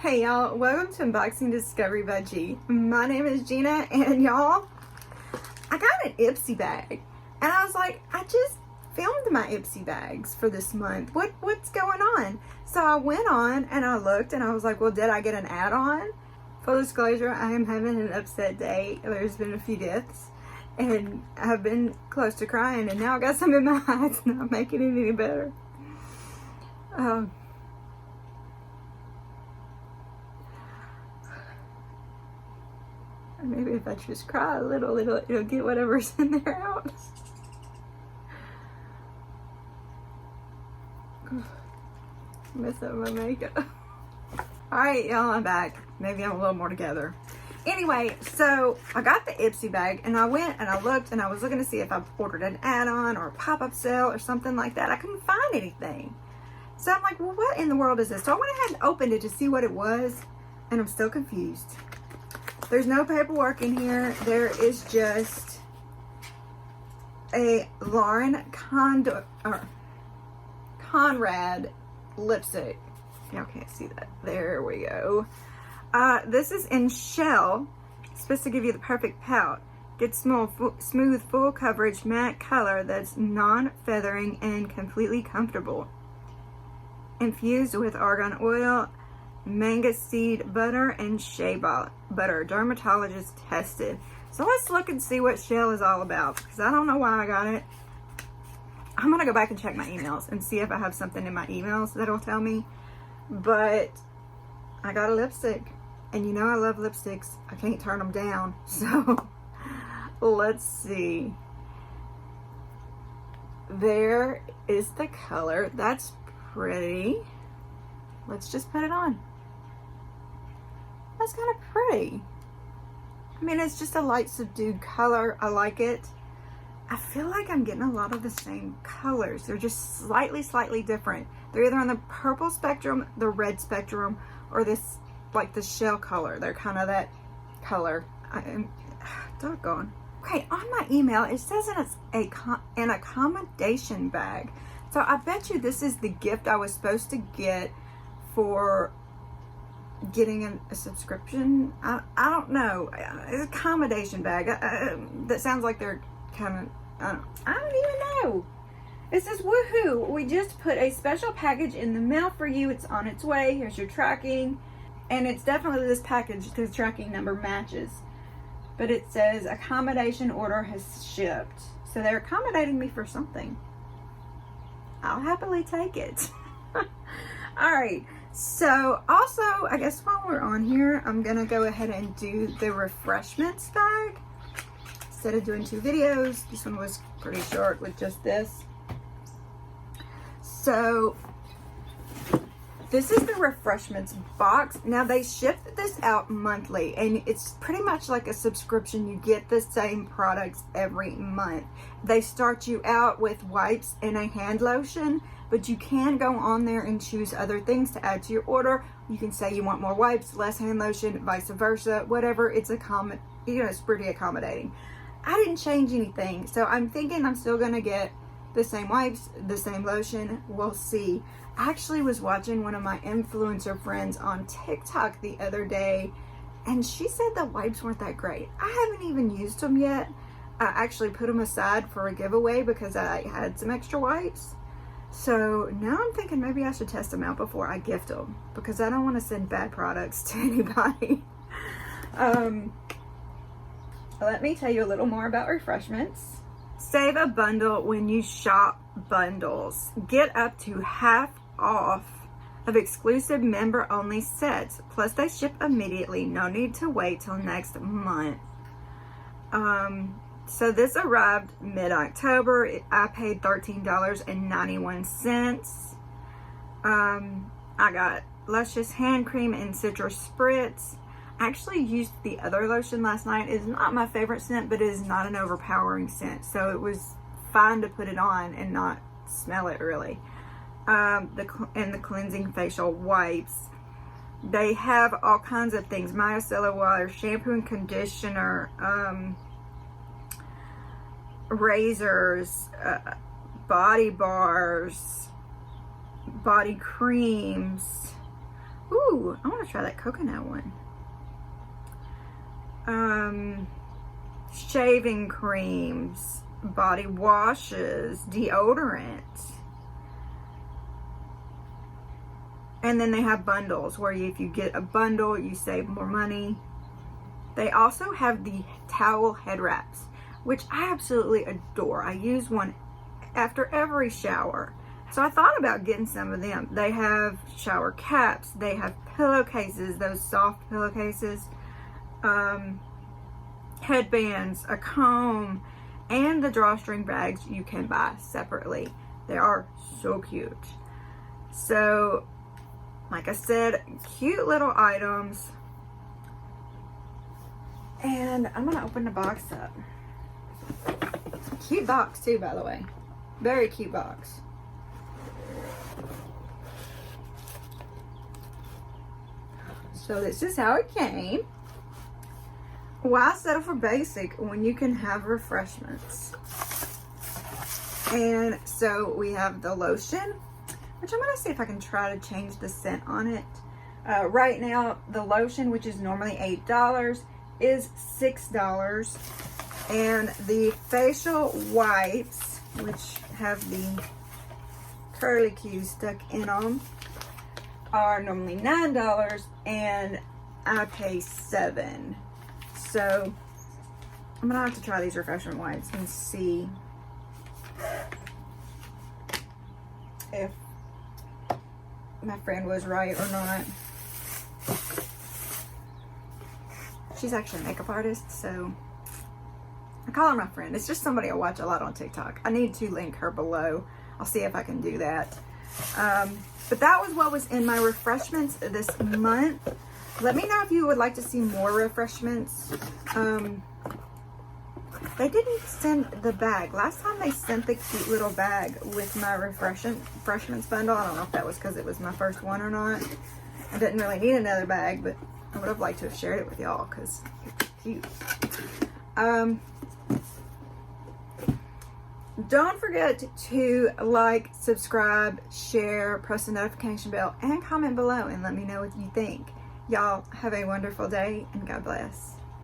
Hey y'all, welcome to Unboxing Discovery by G. My name is Gina, and y'all, I got an Ipsy bag, and I was like, I just filmed my Ipsy bags for this month. What's going on? So I went on and I looked, and I was like, well, did I get an add-on? Full disclosure, I am having an upset day. There's been a few deaths, and I've been close to crying, and now I got some in my eyes. It's not making it any better. Maybe if I just cry a little, it'll get whatever's in there out. Mess up my makeup. Alright, y'all, I'm back. Maybe I'm a little more together. Anyway, so I got the Ipsy bag, and I went and I looked, and I was looking to see if I ordered an add-on or a pop-up sale or something like that. I couldn't find anything. So I'm like, well, what in the world is this? So I went ahead and opened it to see what it was, and I'm still confused. There's no paperwork in here. There is just a Conrad lipstick. Y'all can't see that. There we go. This is in shell. It's supposed to give you the perfect pout. Get smooth, full coverage, matte color that's non-feathering and completely comfortable. Infused with argan oil, mango seed butter, and shea butter. Dermatologist tested. So let's look and see what shell is all about, because I don't know why I got it. I'm gonna go back and check my emails and see if I have something in my emails that'll tell me. But I got a lipstick, and you know I love lipsticks. I can't turn them down. So let's see. There is the color. That's pretty. Let's just put it on. That's kind of pretty. I mean, it's just a light subdued color. I like it. I feel like I'm getting a lot of the same colors. They're just slightly different. They're either on the purple spectrum, the red spectrum, or this, like the shell color. They're kind of that color. Doggone. Okay, on my email, it says it's an accommodation bag. So I bet you this is the gift I was supposed to get for getting a subscription. I don't know. It's an accommodation bag. That sounds like they're kind of, I don't even know. It says, woohoo, we just put a special package in the mail for you. It's on its way. Here's your tracking. And it's definitely this package. The tracking number matches. But it says accommodation order has shipped. So they're accommodating me for something. I'll happily take it. All right. So also, I guess while we're on here, I'm gonna go ahead and do the Refreshments bag. Instead of doing 2 videos, this one was pretty short with just this. So this is the Refreshments box. Now they ship this out monthly, and it's pretty much like a subscription. You get the same products every month. They start you out with wipes and a hand lotion, but you can go on there and choose other things to add to your order. You can say you want more wipes, less hand lotion, vice versa, whatever. It's it's pretty accommodating. I didn't change anything, so I'm thinking I'm still gonna get the same wipes, the same lotion. We'll see. I actually was watching one of my influencer friends on TikTok the other day, and she said the wipes weren't that great. I haven't even used them yet. I actually put them aside for a giveaway because I had some extra wipes. So now I'm thinking maybe I should test them out before I gift them, because I don't want to send bad products to anybody. Let me tell you a little more about Refreshments. Save a bundle when you shop bundles. Get up to half off of exclusive member-only sets. Plus, they ship immediately. No need to wait till next month. So this arrived mid-October. I paid $13.91. I got Luscious hand cream and citrus spritz. I actually used the other lotion last night. It's not my favorite scent, but it is not an overpowering scent. So it was fine to put it on and not smell it really. And the cleansing facial wipes. They have all kinds of things. Micellar water, shampoo and conditioner, razors, body bars, body creams, Ooh, I want to try that coconut one. Shaving creams, body washes, deodorant. And then they have bundles where if you get a bundle, you save more money. They also have the towel head wraps, which I absolutely adore. I use one after every shower. So I thought about getting some of them. They have shower caps, they have pillowcases, those soft pillowcases, headbands, a comb, and the drawstring bags you can buy separately. They are so cute. So, like I said, cute little items. And I'm gonna open the box up. Cute box too, by the way. Very cute box. So this is how it came. Why settle for basic when you can have refreshments? And so we have the lotion, which I'm gonna see if I can try to change the scent on it. Right now, the lotion, which is normally $8, is $6. And the facial wipes, which have the curly cues stuck in them, are normally $9, and I pay $7. So I'm gonna have to try these refreshment wipes and see if my friend was right or not. She's actually a makeup artist, so I call her my friend. It's just somebody I watch a lot on TikTok. I need to link her below. I'll see if I can do that. But that was what was in my refreshments this month. Let me know if you would like to see more refreshments. They didn't send the bag. Last time they sent the cute little bag with my refreshments bundle. I don't know if that was because it was my first one or not. I didn't really need another bag, but I would have liked to have shared it with y'all because it's cute. Don't forget to like, subscribe, share, press the notification bell, and comment below and let me know what you think. Y'all have a wonderful day and God bless.